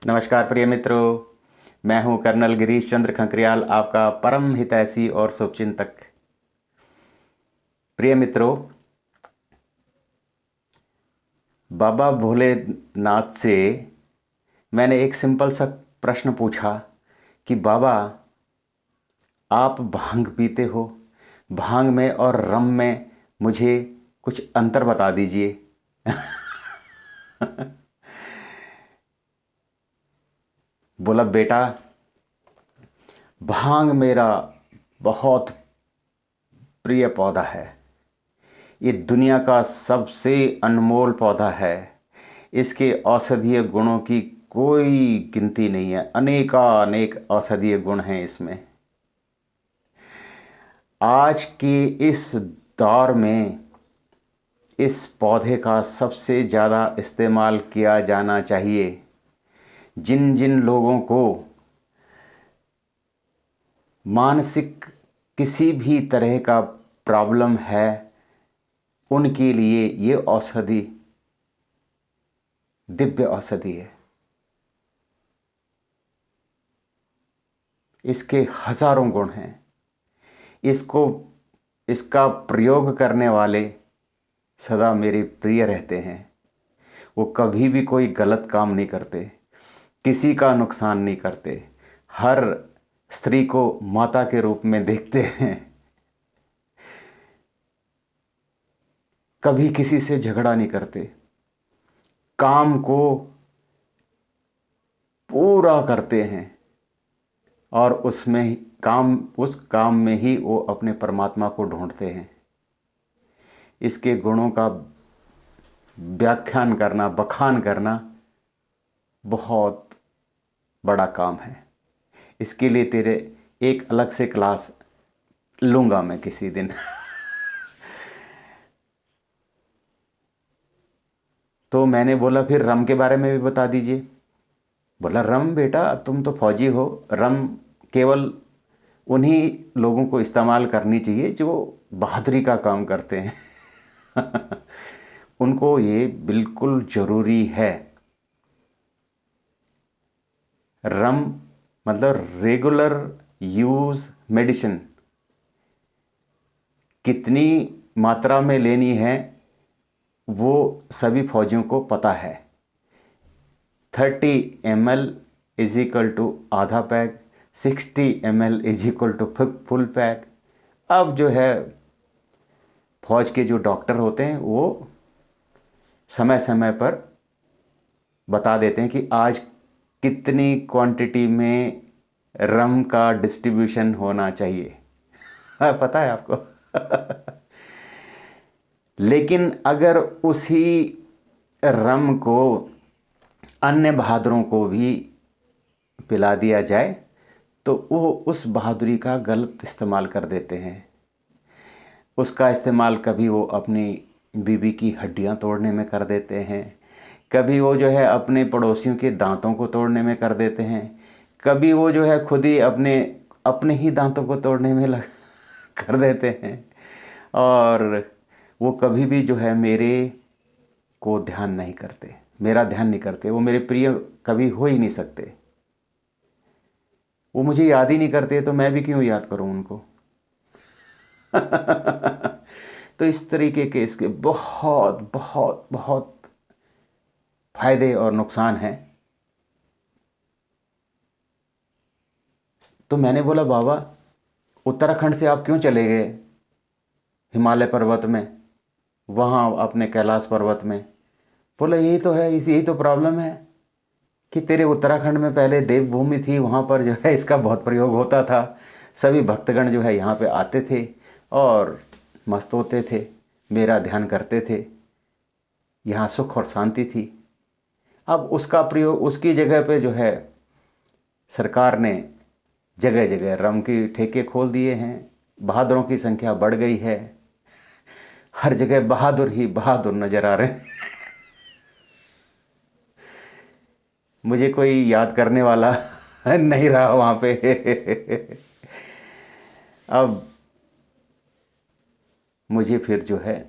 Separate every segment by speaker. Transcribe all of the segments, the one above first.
Speaker 1: नमस्कार प्रिय मित्रों, मैं हूं कर्नल गिरीश चंद्र खंकरियाल, आपका परम हितैषी और शुभचिंतक। प्रिय मित्रों, बाबा भोलेनाथ से मैंने एक सिंपल सा प्रश्न पूछा कि बाबा, आप भांग पीते हो, भांग में और रम में मुझे कुछ अंतर बता दीजिए। बोला, बेटा, भांग मेरा बहुत प्रिय पौधा है। ये दुनिया का सबसे अनमोल पौधा है। इसके औषधीय गुणों की कोई गिनती नहीं है। अनेक औषधीय गुण हैं इसमें। आज के इस दौर में इस पौधे का सबसे ज़्यादा इस्तेमाल किया जाना चाहिए। जिन जिन लोगों को मानसिक किसी भी तरह का प्रॉब्लम है, उनके लिए ये औषधि दिव्य औषधि है। इसके हजारों गुण हैं। इसका प्रयोग करने वाले सदा मेरे प्रिय रहते हैं। वो कभी भी कोई गलत काम नहीं करते, किसी का नुकसान नहीं करते, हर स्त्री को माता के रूप में देखते हैं, कभी किसी से झगड़ा नहीं करते, काम को पूरा करते हैं और उस काम में ही वो अपने परमात्मा को ढूंढते हैं। इसके गुणों का व्याख्यान करना, बखान करना बहुत बड़ा काम है। इसके लिए तेरे एक अलग से क्लास लूँगा मैं किसी दिन। तो मैंने बोला, फिर रम के बारे में भी बता दीजिए। बोला, रम बेटा, तुम तो फौजी हो। रम केवल उन्हीं लोगों को इस्तेमाल करनी चाहिए जो बहादुरी का काम करते हैं। उनको ये बिल्कुल ज़रूरी है। रम मतलब रेगुलर यूज़ मेडिसिन। कितनी मात्रा में लेनी है वो सभी फौजियों को पता है। 30 ml इज इक्वल टू आधा pack, 60 ml is equal to full pack. अब जो है फौज के जो डॉक्टर होते हैं वो समय समय पर बता देते हैं कि आज कितनी क्वांटिटी में रम का डिस्ट्रीब्यूशन होना चाहिए। पता है आपको। लेकिन अगर उसी रम को अन्य बहादुरों को भी पिला दिया जाए तो वो उस बहादुरी का गलत इस्तेमाल कर देते हैं। उसका इस्तेमाल कभी वो अपनी बीवी की हड्डियां तोड़ने में कर देते हैं, कभी वो जो है अपने पड़ोसियों के दांतों को तोड़ने में कर देते हैं, कभी वो जो है खुद ही अपने ही दांतों को तोड़ने में कर देते हैं। और वो कभी भी जो है मेरे को ध्यान नहीं करते, मेरा ध्यान नहीं करते। वो मेरे प्रिय कभी हो ही नहीं सकते। वो मुझे याद ही नहीं करते, तो मैं भी क्यों याद करूं उनको। तो इस तरीके के इसके बहुत बहुत बहुत फायदे और नुकसान हैं। तो मैंने बोला, बाबा, उत्तराखंड से आप क्यों चले गए हिमालय पर्वत में, वहाँ अपने कैलाश पर्वत में? बोला, यही तो है, यही तो प्रॉब्लम है कि तेरे उत्तराखंड में पहले देवभूमि थी, वहाँ पर जो है इसका बहुत प्रयोग होता था। सभी भक्तगण जो है यहाँ पे आते थे और मस्त होते थे, मेरा ध्यान करते थे, यहाँ सुख और शांति थी। अब उसका प्रयोग, उसकी जगह पे जो है सरकार ने जगह जगह रम के ठेके खोल दिए हैं। बहादुरों की संख्या बढ़ गई है। हर जगह बहादुर ही बहादुर नजर आ रहे हैं। मुझे कोई याद करने वाला नहीं रहा वहाँ पे। अब मुझे फिर जो है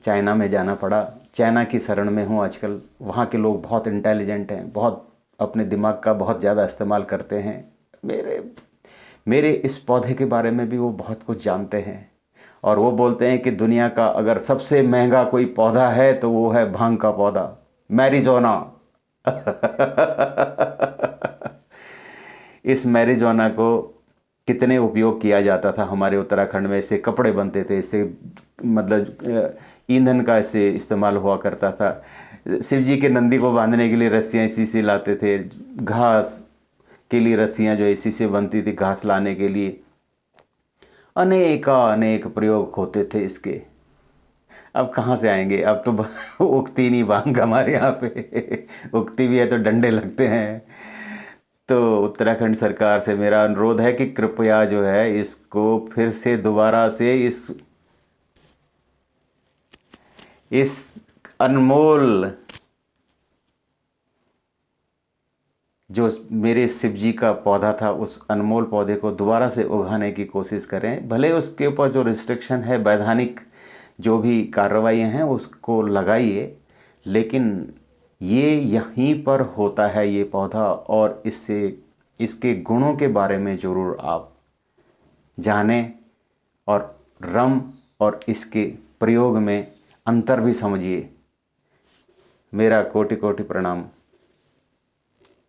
Speaker 1: चाइना में जाना पड़ा। चाइना की शरण में हूँ आजकल। वहाँ के लोग बहुत इंटेलिजेंट हैं, बहुत अपने दिमाग का बहुत ज़्यादा इस्तेमाल करते हैं। मेरे इस पौधे के बारे में भी वो बहुत कुछ जानते हैं और वो बोलते हैं कि दुनिया का अगर सबसे महंगा कोई पौधा है तो वो है भांग का पौधा, मैरिजुआना। इस मैरिजुआना को कितने उपयोग किया जाता था हमारे उत्तराखंड में। इससे कपड़े बनते थे, इससे मतलब ईंधन का इससे इस्तेमाल हुआ करता था। शिव जी के नंदी को बांधने के लिए रस्सियाँ इसी से लाते थे, घास के लिए रस्सियाँ जो इसी से बनती थी, घास लाने के लिए अनेक प्रयोग होते थे इसके। अब कहाँ से आएंगे, अब तो उगती नहीं भांग हमारे यहाँ पे। उगती भी है तो डंडे लगते हैं। तो उत्तराखंड सरकार से मेरा अनुरोध है कि कृपया जो है इसको फिर से दोबारा से इस अनमोल जो मेरे शिव जी का पौधा था, उस अनमोल पौधे को दोबारा से उगाने की कोशिश करें। भले उसके ऊपर जो रिस्ट्रिक्शन है, वैधानिक जो भी कार्रवाइयाँ हैं उसको लगाइए, लेकिन ये यहीं पर होता है ये पौधा, और इसके गुणों के बारे में ज़रूर आप जानें और रम और इसके प्रयोग में अंतर भी समझिए। मेरा कोटि कोटि प्रणाम।